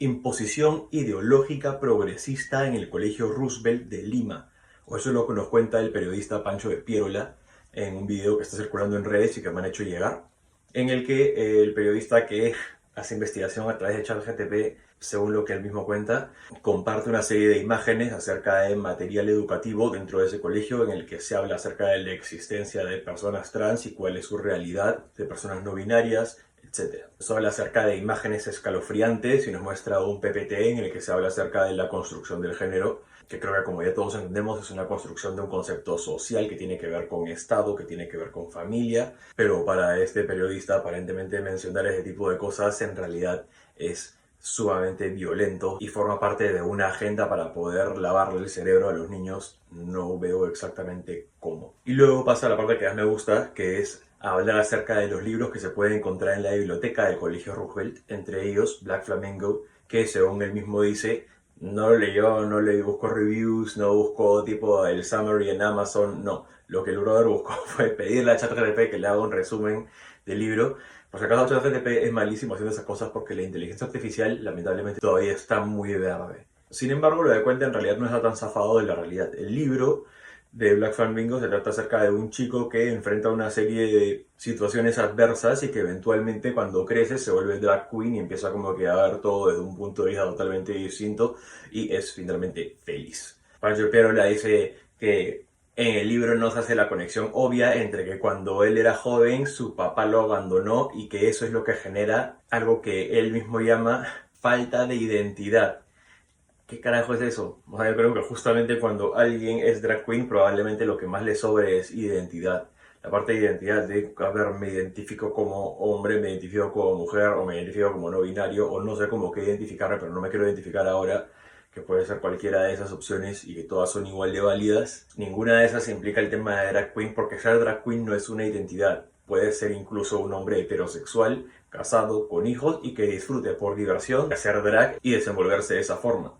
Imposición ideológica progresista en el Colegio Roosevelt de Lima. O eso es lo que nos cuenta el periodista Pancho de Pierola en un video que está circulando en redes y que me han hecho llegar, en el que el periodista que hace investigación a través de ChatGPT, según lo que él mismo cuenta, comparte una serie de imágenes acerca de material educativo dentro de ese colegio en el que se habla acerca de la existencia de personas trans y cuál es su realidad, de personas no binarias, etc. Eso habla acerca de imágenes escalofriantes y nos muestra un PPT en el que se habla acerca de la construcción del género, que creo que, como ya todos entendemos, es una construcción de un concepto social que tiene que ver con Estado, que tiene que ver con familia, pero para este periodista aparentemente mencionar ese tipo de cosas en realidad es sumamente violento y forma parte de una agenda para poder lavarle el cerebro a los niños. No veo exactamente cómo. Y luego pasa la parte que más me gusta, que es hablar acerca de los libros que se pueden encontrar en la biblioteca del Colegio Roosevelt, entre ellos Black Flamingo, que según él mismo dice, no lo leyó, no le buscó reviews, no buscó tipo el summary en Amazon, no. Lo que el brother buscó fue pedirle a ChatGPT que le haga un resumen del libro. Por si acaso, ChatGPT es malísimo haciendo esas cosas porque la inteligencia artificial lamentablemente todavía está muy verde. Sin embargo, lo de cuenta en realidad no está tan zafado de la realidad. El libro de Black Flamingo se trata acerca de un chico que enfrenta una serie de situaciones adversas y que eventualmente cuando crece se vuelve drag queen y empieza como que a ver todo desde un punto de vista totalmente distinto y es finalmente feliz. Pancho Perola dice que en el libro no se hace la conexión obvia entre que cuando él era joven su papá lo abandonó y que eso es lo que genera algo que él mismo llama falta de identidad. ¿Qué carajo es eso? O sea, yo creo que justamente cuando alguien es drag queen, probablemente lo que más le sobre es identidad. La parte de identidad de, a ver, me identifico como hombre, me identifico como mujer, o me identifico como no binario, o no sé cómo qué identificarme, pero no me quiero identificar ahora, que puede ser cualquiera de esas opciones y que todas son igual de válidas. Ninguna de esas implica el tema de drag queen, porque ser drag queen no es una identidad. Puede ser incluso un hombre heterosexual, casado, con hijos y que disfrute por diversión de hacer drag y desenvolverse de esa forma.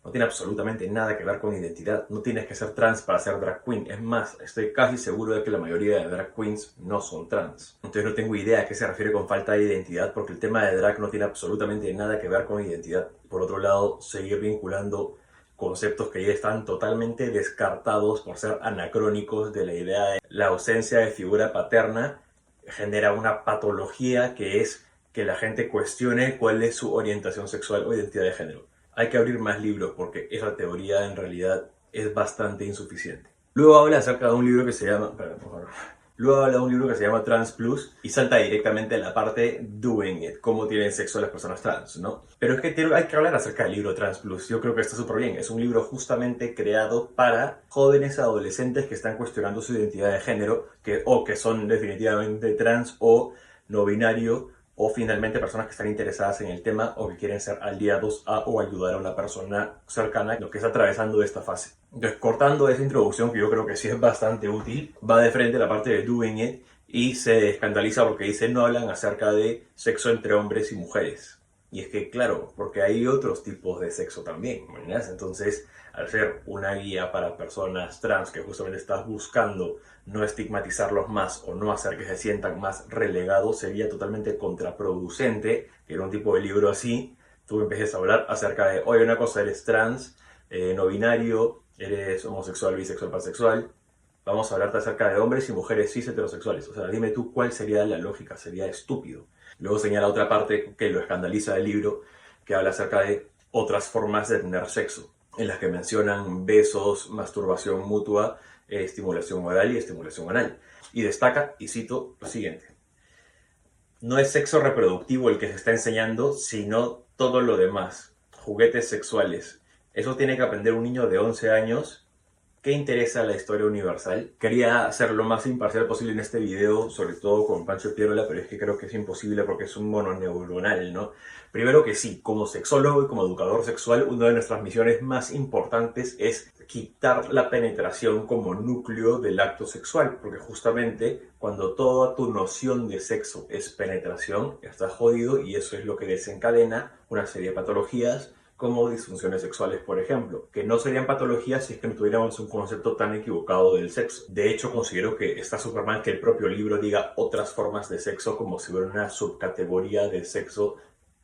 No tiene absolutamente nada que ver con identidad. No tienes que ser trans para ser drag queen. Es más, estoy casi seguro de que la mayoría de drag queens no son trans. Entonces no tengo idea a qué se refiere con falta de identidad, porque el tema de drag no tiene absolutamente nada que ver con identidad. Por otro lado, seguir vinculando conceptos que ya están totalmente descartados por ser anacrónicos de la idea de la ausencia de figura paterna genera una patología que es que la gente cuestione cuál es su orientación sexual o identidad de género. Hay que abrir más libros porque esa teoría en realidad es bastante insuficiente. Luego habla acerca de un libro que se llama... Espera, por favor. Luego habla de un libro que se llama Trans Plus y salta directamente a la parte Doing It, cómo tienen sexo las personas trans, ¿no? Pero es que hay que hablar acerca del libro Trans Plus. Yo creo que está súper bien. Es un libro justamente creado para jóvenes adolescentes que están cuestionando su identidad de género, o que son definitivamente trans o no binario, o finalmente personas que están interesadas en el tema o que quieren ser aliados a o ayudar a una persona cercana lo que está atravesando esta fase. Entonces, cortando esa introducción, que yo creo que sí es bastante útil, va de frente a la parte de Doing It y se escandaliza porque dice no hablan acerca de sexo entre hombres y mujeres. Y es que, claro, porque hay otros tipos de sexo también, ¿verdad? Entonces, al ser una guía para personas trans que justamente estás buscando no estigmatizarlos más o no hacer que se sientan más relegados, sería totalmente contraproducente que en un tipo de libro así tú empieces a hablar acerca de, oye, una cosa, eres trans, no binario, eres homosexual, bisexual, pansexual. Vamos a hablarte acerca de hombres y mujeres cis heterosexuales. O sea, dime tú cuál sería la lógica, sería estúpido. Luego señala otra parte que lo escandaliza del libro, que habla acerca de otras formas de tener sexo, en las que mencionan besos, masturbación mutua, estimulación oral y estimulación anal. Y destaca, y cito, lo siguiente. No es sexo reproductivo el que se está enseñando, sino todo lo demás. Juguetes sexuales. Eso tiene que aprender un niño de 11 años. ¿Qué interesa la historia universal? Quería ser lo más imparcial posible en este video, sobre todo con Pancho Pierola, pero es que creo que es imposible porque es un mono neuronal, ¿no? Primero que sí, como sexólogo y como educador sexual, una de nuestras misiones más importantes es quitar la penetración como núcleo del acto sexual, porque justamente cuando toda tu noción de sexo es penetración, estás jodido y eso es lo que desencadena una serie de patologías como disfunciones sexuales, por ejemplo, que no serían patologías si es que no tuviéramos un concepto tan equivocado del sexo. De hecho, considero que está súper mal que el propio libro diga otras formas de sexo como si hubiera una subcategoría de sexo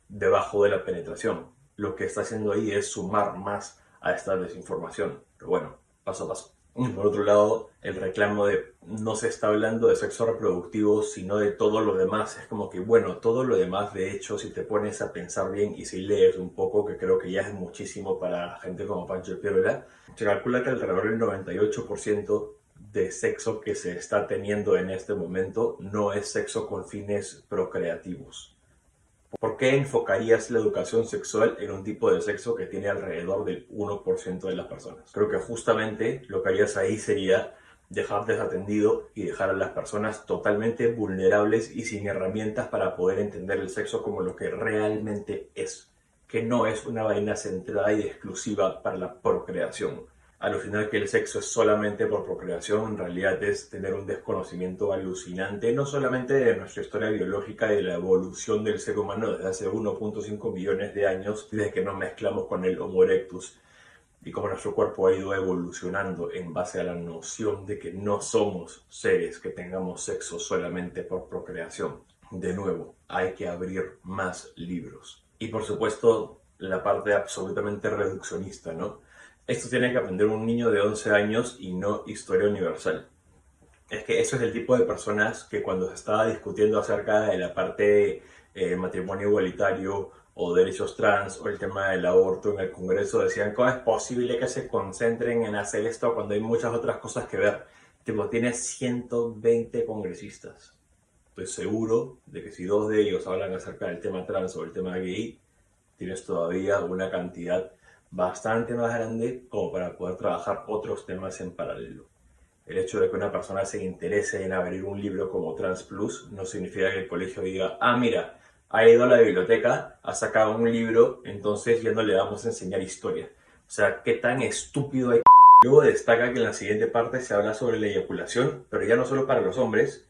debajo de la penetración. lo que está haciendo ahí es sumar más a esta desinformación. Pero bueno, paso a paso. Por otro lado, el reclamo de no se está hablando de sexo reproductivo, sino de todo lo demás. Es como que, bueno, todo lo demás, de hecho, si te pones a pensar bien y si lees un poco, que creo que ya es muchísimo para gente como Pancho de Piérola, se calcula que alrededor del 98% de sexo que se está teniendo en este momento no es sexo con fines procreativos. ¿Por qué enfocarías la educación sexual en un tipo de sexo que tiene alrededor del 1% de las personas? Creo que justamente lo que harías ahí sería dejar desatendido y dejar a las personas totalmente vulnerables y sin herramientas para poder entender el sexo como lo que realmente es, que no es una vaina centrada y exclusiva para la procreación. Alucinar que el sexo es solamente por procreación en realidad es tener un desconocimiento alucinante, no solamente de nuestra historia biológica y de la evolución del ser humano desde hace 1.5 millones de años, desde que nos mezclamos con el Homo erectus, y cómo nuestro cuerpo ha ido evolucionando en base a la noción de que no somos seres que tengamos sexo solamente por procreación. De nuevo, hay que abrir más libros. Y por supuesto, la parte absolutamente reduccionista, ¿no? Esto tiene que aprender un niño de 11 años y no historia universal. Es que eso es el tipo de personas que cuando se estaba discutiendo acerca de la parte de matrimonio igualitario o derechos trans o el tema del aborto en el Congreso decían, ¿cómo es posible que se concentren en hacer esto cuando hay muchas otras cosas que ver? Tipo, tiene 120 congresistas. Estoy seguro de que si 2 de ellos hablan acerca del tema trans o el tema gay, tienes todavía una cantidad bastante más grande como para poder trabajar otros temas en paralelo. El hecho de que una persona se interese en abrir un libro como Trans Plus no significa que el colegio diga, ah, mira, ha ido a la biblioteca, ha sacado un libro, entonces ya no le vamos a enseñar historia. O sea, qué tan estúpido hay. Luego destaca que en la siguiente parte se habla sobre la eyaculación, pero ya no solo para los hombres,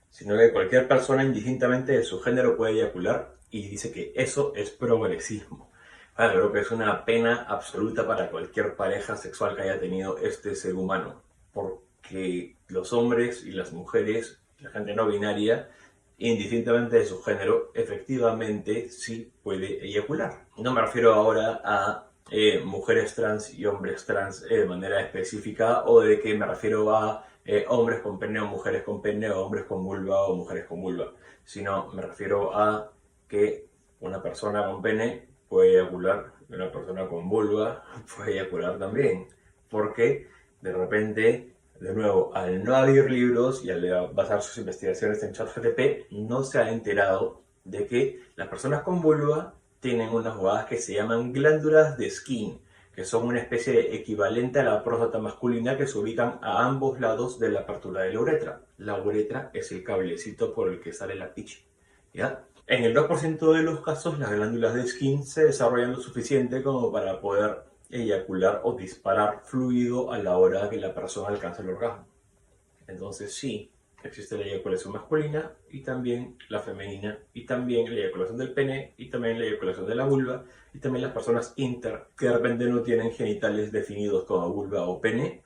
sino que cualquier persona indistintamente de su género puede eyacular y dice que eso es progresismo. Bueno, creo que es una pena absoluta para cualquier pareja sexual que haya tenido este ser humano, porque los hombres y las mujeres, la gente no binaria, indistintamente de su género, efectivamente sí puede eyacular. No me refiero ahora a mujeres trans y hombres trans de manera específica, o de que me refiero a hombres con pene o mujeres con pene, o hombres con vulva o mujeres con vulva, sino me refiero a que una persona con pene puede eyacular y una persona con vulva puede eyacular también, porque de repente, de nuevo, al no abrir libros y al basar sus investigaciones en ChatGPT, no se ha enterado de que las personas con vulva tienen unas jugadas que se llaman glándulas de Skin, que son una especie de equivalente a la próstata masculina que se ubican a ambos lados de la apertura de la uretra. La uretra es el cablecito por el que sale la pichi, ¿ya? En el 2% de los casos, las glándulas de Skin se desarrollan lo suficiente como para poder eyacular o disparar fluido a la hora que la persona alcanza el orgasmo. Entonces sí, existe la eyaculación masculina y también la femenina, y también la eyaculación del pene, y también la eyaculación de la vulva, y también las personas inter que de repente no tienen genitales definidos como vulva o pene,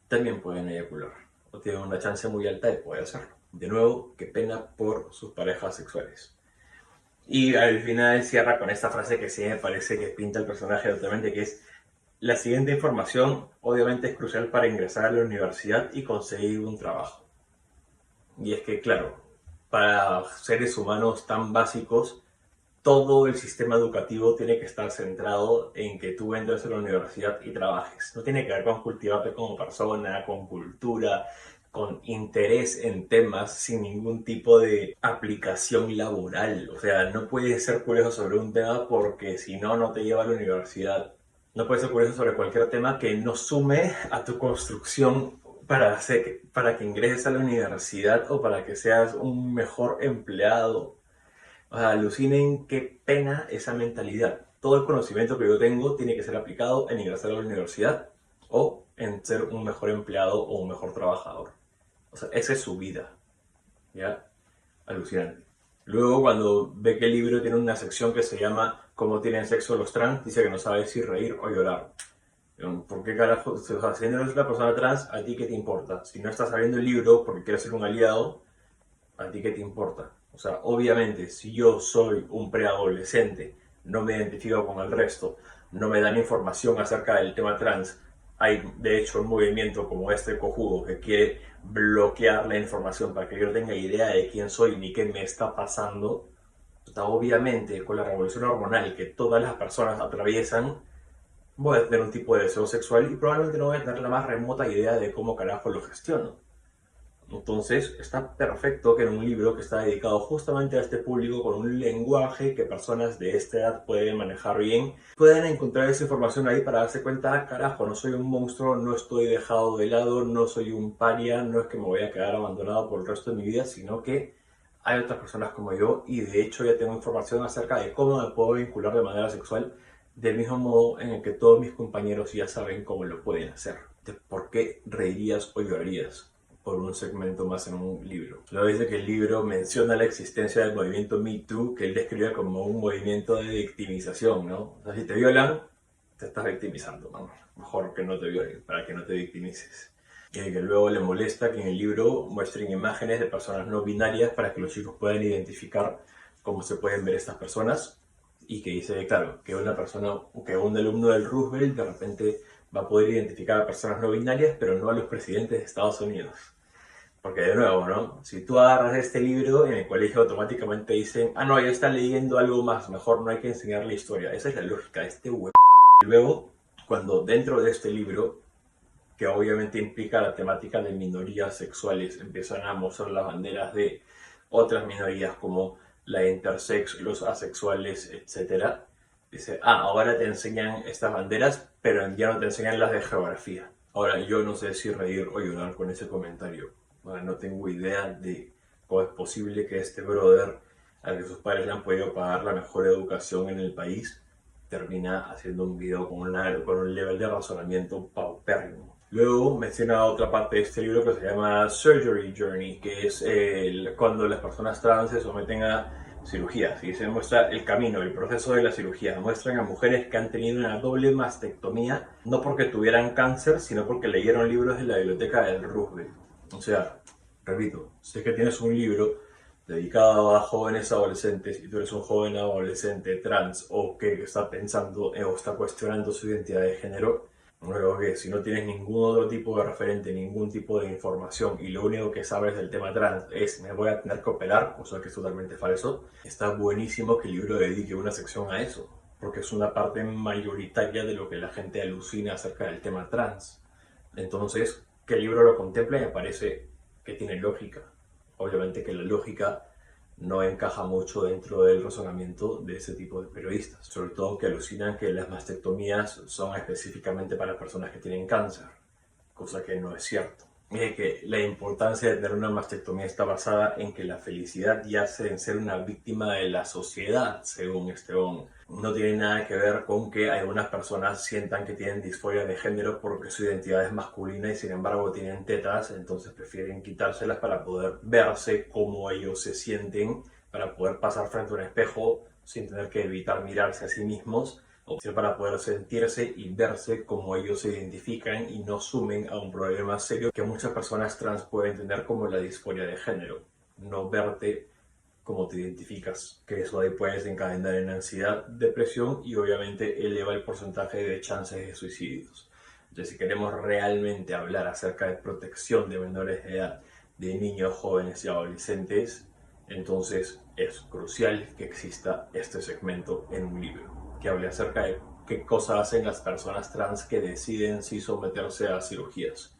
también pueden eyacular, o tienen una chance muy alta de poder hacerlo. De nuevo, qué pena por sus parejas sexuales. Y al final cierra con esta frase que sí me parece que pinta el personaje totalmente, que es: la siguiente información obviamente es crucial para ingresar a la universidad y conseguir un trabajo. Y es que, claro, para seres humanos tan básicos, todo el sistema educativo tiene que estar centrado en que tú entres a la universidad y trabajes. No tiene que ver con cultivarte como persona, con cultura, con interés en temas sin ningún tipo de aplicación laboral. O sea, no puedes ser curioso sobre un tema porque si no, no te lleva a la universidad. No puedes ser curioso sobre cualquier tema que no sume a tu construcción para que ingreses a la universidad o para que seas un mejor empleado. O sea, alucinen qué pena esa mentalidad. Todo el conocimiento que yo tengo tiene que ser aplicado en ingresar a la universidad o en ser un mejor empleado o un mejor trabajador. O sea, esa es su vida. ¿Ya? Alucinante. Luego, cuando ve que el libro tiene una sección que se llama ¿Cómo tienen sexo los trans?, dice que no sabe si reír o llorar. ¿Por qué carajo? O sea, si no eres una persona trans, ¿a ti qué te importa? Si no estás sabiendo el libro porque quieres ser un aliado, ¿a ti qué te importa? O sea, obviamente, si yo soy un preadolescente no me identifico con el resto, no me dan información acerca del tema trans. Hay de hecho un movimiento como este cojudo que quiere bloquear la información para que yo no tenga idea de quién soy ni qué me está pasando. Obviamente, con la revolución hormonal que todas las personas atraviesan, voy a tener un tipo de deseo sexual y probablemente no voy a tener la más remota idea de cómo carajo lo gestiono. Entonces, está perfecto que en un libro que está dedicado justamente a este público, con un lenguaje que personas de esta edad pueden manejar bien, puedan encontrar esa información ahí para darse cuenta, ah, carajo, no soy un monstruo, no estoy dejado de lado, no soy un paria, no es que me voy a quedar abandonado por el resto de mi vida, sino que hay otras personas como yo y de hecho ya tengo información acerca de cómo me puedo vincular de manera sexual del mismo modo en el que todos mis compañeros ya saben cómo lo pueden hacer. ¿De por qué reirías o llorarías por un segmento más en un libro? Luego dice que el libro menciona la existencia del movimiento Me Too, que él describe como un movimiento de victimización, ¿no? O sea, si te violan, te estás victimizando, ¿no? Mejor que no te violen, para que no te victimices. Y que luego le molesta que en el libro muestren imágenes de personas no binarias para que los chicos puedan identificar cómo se pueden ver estas personas. Y que dice, claro, que una persona, que un alumno del Roosevelt de repente va a poder identificar a personas no binarias, pero no a los presidentes de Estados Unidos. Porque de nuevo, ¿no? Si tú agarras este libro, en el colegio automáticamente dicen, ah, no, ya está leyendo algo más, mejor no hay que enseñarle historia. Esa es la lógica de este huevo. Y luego, cuando dentro de este libro, que obviamente implica la temática de minorías sexuales, empiezan a mostrar las banderas de otras minorías como la intersex, los asexuales, etc. Dice, ah, ahora te enseñan estas banderas, pero ya no te enseñan las de geografía. Ahora, yo no sé si reír o llorar con ese comentario. Bueno, no tengo idea de cómo es posible que este brother, al que sus padres le han podido pagar la mejor educación en el país, termina haciendo un video con un nivel de razonamiento paupérrimo. Luego menciona otra parte de este libro que se llama Surgery Journey, que es cuando las personas trans se someten a cirugías y se muestra el camino, el proceso de la cirugía. Muestran a mujeres que han tenido una doble mastectomía, no porque tuvieran cáncer, sino porque leyeron libros de la biblioteca del Roosevelt. O sea, repito, si es que tienes un libro dedicado a jóvenes adolescentes y tú eres un joven adolescente trans o que está pensando o está cuestionando su identidad de género, luego que si no tienes ningún otro tipo de referente, ningún tipo de información y lo único que sabes del tema trans es me voy a tener que operar, cosa que es totalmente falso, está buenísimo que el libro dedique una sección a eso, porque es una parte mayoritaria de lo que la gente alucina acerca del tema trans. Entonces, que el libro lo contemple me parece que tiene lógica. Obviamente que la lógica no encaja mucho dentro del razonamiento de ese tipo de periodistas, sobre todo que alucinan que las mastectomías son específicamente para personas que tienen cáncer, cosa que no es cierto. Y que la importancia de tener una mastectomía está basada en que la felicidad yace en ser una víctima de la sociedad, según Esteban. No tiene nada que ver con que algunas personas sientan que tienen disforia de género porque su identidad es masculina y sin embargo tienen tetas, entonces prefieren quitárselas para poder verse como ellos se sienten, para poder pasar frente a un espejo sin tener que evitar mirarse a sí mismos, o para poder sentirse y verse como ellos se identifican y no sumen a un problema serio que muchas personas trans pueden tener como la disforia de género. No verte como te identificas, que eso ahí puede desencadenar en ansiedad, depresión y obviamente eleva el porcentaje de chances de suicidios. Entonces, si queremos realmente hablar acerca de protección de menores de edad, de niños, jóvenes y adolescentes, entonces es crucial que exista este segmento en un libro que hable acerca de qué cosas hacen las personas trans que deciden si someterse a cirugías.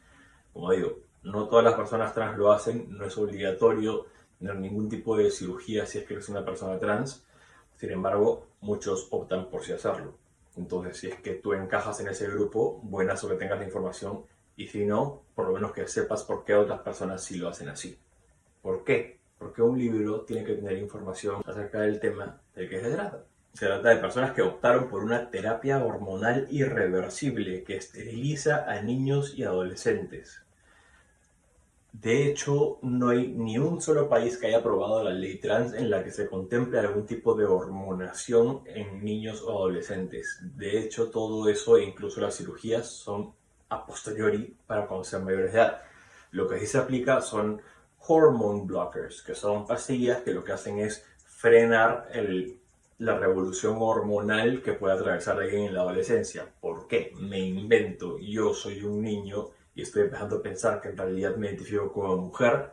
Como digo, no todas las personas trans lo hacen, no es obligatorio tener ningún tipo de cirugía si es que eres una persona trans, sin embargo, muchos optan por sí hacerlo. Entonces, si es que tú encajas en ese grupo, buenazo que tengas la información, y si no, por lo menos que sepas por qué otras personas sí lo hacen así. ¿Por qué? Porque un libro tiene que tener información acerca del tema del que se trata. Se trata de personas que optaron por una terapia hormonal irreversible que esteriliza a niños y adolescentes. De hecho, no hay ni un solo país que haya aprobado la ley trans en la que se contemple algún tipo de hormonación en niños o adolescentes. De hecho, todo eso, e incluso las cirugías, son a posteriori para cuando sean mayores de edad. Lo que sí se aplica son hormone blockers, que son pastillas que lo que hacen es frenar la revolución hormonal que puede atravesar alguien en la adolescencia. ¿Por qué? Me invento, yo soy un niño y estoy empezando a pensar que en realidad me identifico como mujer,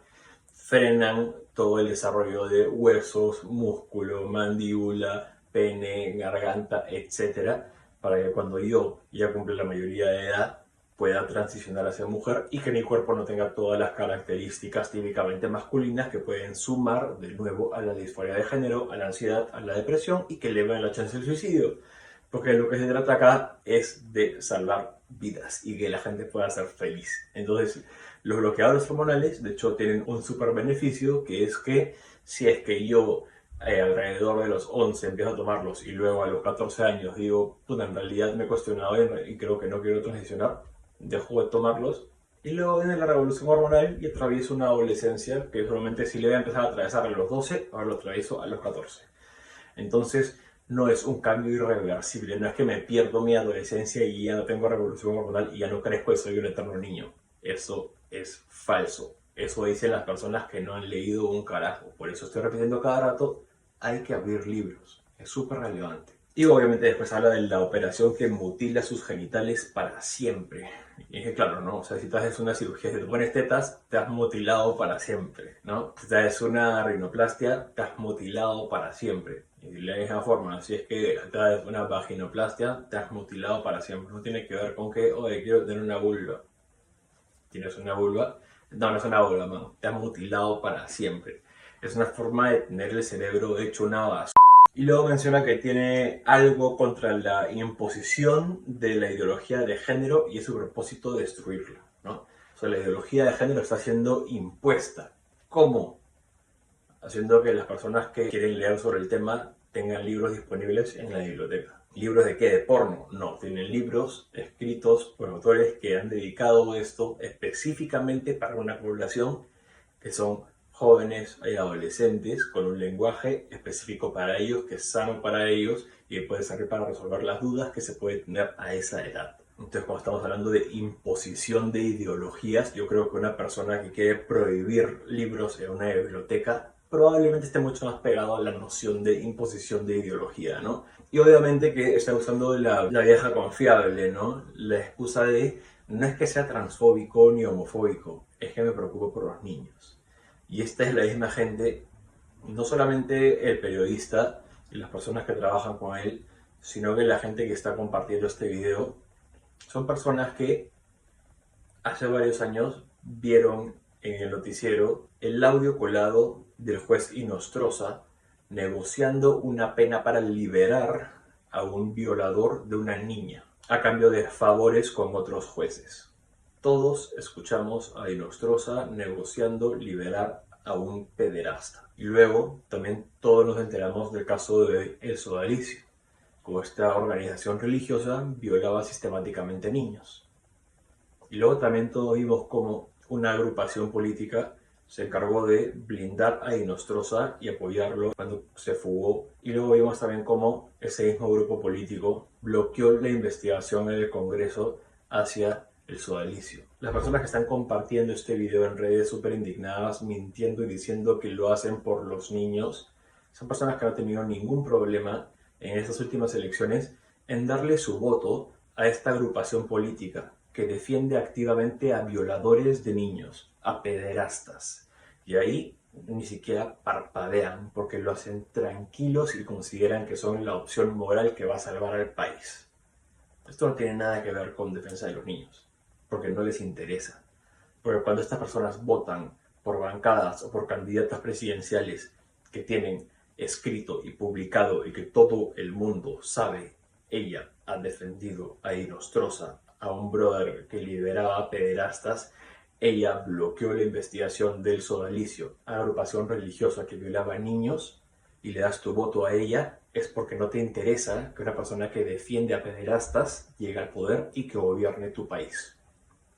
frenan todo el desarrollo de huesos, músculo, mandíbula, pene, garganta, etcétera, para que cuando yo ya cumple la mayoría de edad pueda transicionar hacia mujer y que mi cuerpo no tenga todas las características típicamente masculinas que pueden sumar de nuevo a la disforia de género, a la ansiedad, a la depresión y que elevan la chance del suicidio. Porque lo que se trata acá es de salvar vidas y que la gente pueda ser feliz. Entonces, los bloqueadores hormonales, de hecho, tienen un súper beneficio, que es que si es que yo alrededor de los 11 empiezo a tomarlos y luego a los 14 años digo, puta, en realidad me he cuestionado y creo que no quiero transicionar, dejo de tomarlos y luego viene la revolución hormonal y atravieso una adolescencia que solamente si le voy a empezar a atravesar a los 12, ahora lo atravieso a los 14. Entonces no es un cambio irreversible, no es que me pierdo mi adolescencia y ya no tengo revolución hormonal y ya no crezco y soy un eterno niño. Eso es falso. Eso dicen las personas que no han leído un carajo. Por eso estoy repitiendo cada rato, hay que abrir libros. Es súper relevante. Y obviamente después habla de la operación que mutila sus genitales para siempre. Y es que claro, ¿no? O sea, si te haces una cirugía, si te pones tetas, te has mutilado para siempre, ¿no? Si te haces una rinoplastia, te has mutilado para siempre. Y de la misma forma, si es que te haces una vaginoplastia, te has mutilado para siempre. No tiene que ver con que, oye, quiero tener una vulva. ¿Tienes una vulva? No, no es una vulva, man. Te has mutilado para siempre. Es una forma de tener el cerebro hecho una basura. Y luego menciona que tiene algo contra la imposición de la ideología de género y es su propósito destruirla, ¿no? O sea, la ideología de género está siendo impuesta. ¿Cómo? Haciendo que las personas que quieren leer sobre el tema tengan libros disponibles en la biblioteca. ¿Libros de qué? ¿De porno? No, tienen libros escritos por autores que han dedicado esto específicamente para una población que son jóvenes y adolescentes con un lenguaje específico para ellos, que es sano para ellos y que puede servir para resolver las dudas que se puede tener a esa edad. Entonces, cuando estamos hablando de imposición de ideologías, yo creo que una persona que quiere prohibir libros en una biblioteca probablemente esté mucho más pegado a la noción de imposición de ideología, ¿no? Y obviamente que está usando la vieja confiable, ¿no? La excusa de no es que sea transfóbico ni homofóbico, es que me preocupo por los niños. Y esta es la misma gente, no solamente el periodista y las personas que trabajan con él, sino que la gente que está compartiendo este video, son personas que hace varios años vieron en el noticiero el audio colado del juez Inostroza negociando una pena para liberar a un violador de una niña a cambio de favores con otros jueces. Todos escuchamos a Inostroza negociando liberar a un pederasta. Y luego también todos nos enteramos del caso de El Sodalicio, como esta organización religiosa violaba sistemáticamente niños. Y luego también todos vimos cómo una agrupación política se encargó de blindar a Inostroza y apoyarlo cuando se fugó. Y luego vimos también cómo ese mismo grupo político bloqueó la investigación en el Congreso hacia El Sodalicio. Las personas que están compartiendo este video en redes súper indignadas, mintiendo y diciendo que lo hacen por los niños, son personas que no han tenido ningún problema en estas últimas elecciones en darle su voto a esta agrupación política que defiende activamente a violadores de niños, a pederastas. Y ahí ni siquiera parpadean porque lo hacen tranquilos y consideran que son la opción moral que va a salvar al país. Esto no tiene nada que ver con defensa de los niños, porque no les interesa. Porque cuando estas personas votan por bancadas o por candidatas presidenciales que tienen escrito y publicado y que todo el mundo sabe, ella ha defendido a Inostroza, a un brother que liberaba pederastas, ella bloqueó la investigación del Sodalicio, agrupación religiosa que violaba niños, y le das tu voto a ella, es porque no te interesa que una persona que defiende a pederastas llegue al poder y que gobierne tu país.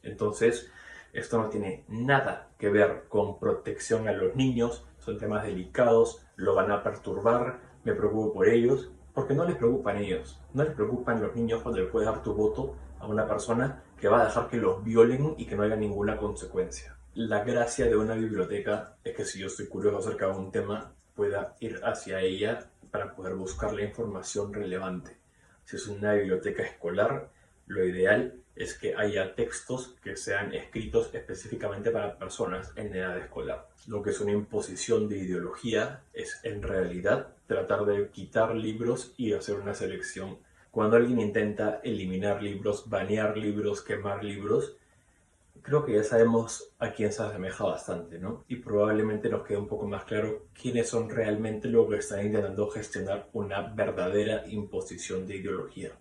Entonces, esto no tiene nada que ver con protección a los niños, son temas delicados, lo van a perturbar, me preocupo por ellos, porque no les preocupan ellos, no les preocupan los niños cuando le puedes dar tu voto a una persona que va a dejar que los violen y que no haya ninguna consecuencia. La gracia de una biblioteca es que si yo estoy curioso acerca de un tema, pueda ir hacia ella para poder buscar la información relevante. Si es una biblioteca escolar, lo ideal es que haya textos que sean escritos específicamente para personas en edad escolar. Lo que es una imposición de ideología es en realidad tratar de quitar libros y hacer una selección. Cuando alguien intenta eliminar libros, banear libros, quemar libros, creo que ya sabemos a quién se asemeja bastante, ¿no? Y probablemente nos quede un poco más claro quiénes son realmente los que están intentando gestionar una verdadera imposición de ideología.